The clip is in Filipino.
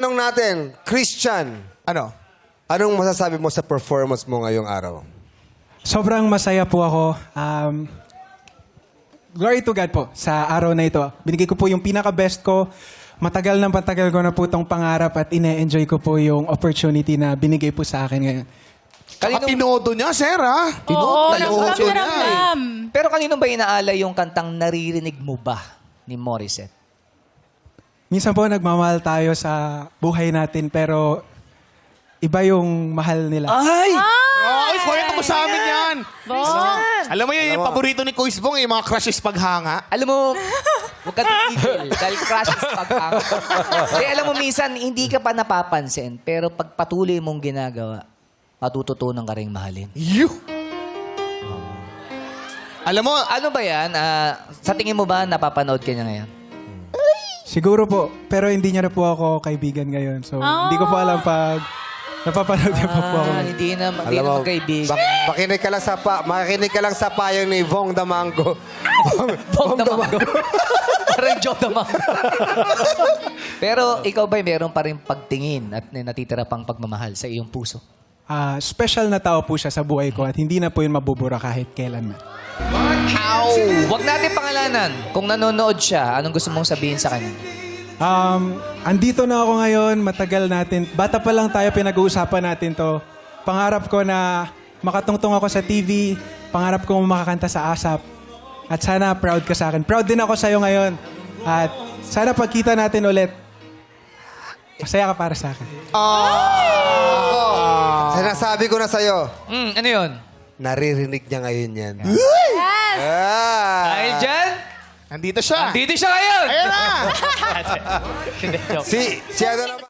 Tanong natin, Christian, Ano? anong masasabi mo sa performance mo ngayong araw? Sobrang masaya po ako. Glory to God po sa araw na ito. Binigay ko po yung pinaka-best ko. Matagal ko na po itong pangarap at ine-enjoy ko po yung opportunity na binigay po sa akin ngayon. Tsaka tinodo niya, sir, ha? Oo, Tinodo niya. ramdam. Pero kanino ba inaala yung kantang Naririnig Mo Ba ni Morissette? Minsan po nagmamahal tayo sa buhay natin pero iba yung mahal nila. Ay! Ay, kwento mo sa amin yan. Boss! Alam mo yun, yung paborito ni Kuis Bong, yung mga crushes paghanga. Alam mo, huwag ka titigil dahil crushes paghanga. Kasi alam mo, minsan, hindi ka pa napapansin, pero pag patuloy mong ginagawa, matututunan ka rin mahalin. Alam mo, Ano ba yan? Sa tingin mo ba napapanood ka niya ngayon? Siguro po, pero hindi niya na po ako kaibigan ngayon. So, hindi ko po alam pag napapanood niya pa po ako. Hindi na Alam mo, magkaibigan. makinig ka lang sa payo ni Vong Damango. Bong Damango. Parang Joe Damango. Pero ikaw ba'y meron pa rin pagtingin at natitira pang pagmamahal sa iyong puso? Special na tao po siya sa buhay ko at hindi na po yun mabubura kahit kailan man. Huwag natin pangalanan. Kung nanonood siya, anong gusto mong sabihin sa kanya? Andito na ako ngayon, matagal natin. Bata pa lang tayo, pinag-uusapan natin to. Pangarap ko na makatungtong ako sa TV. Pangarap ko makakanta sa ASAP. At sana proud ka sa akin. Proud din ako sa'yo ngayon. At sana pagkita natin ulit, masaya ka para sa akin. Sinasabi ko na sa'yo, Ano yun? naririnig niya ngayon yan. Yes! Dahil dyan, nandito siya. dito siya ngayon! Ayan na! Si ano naman?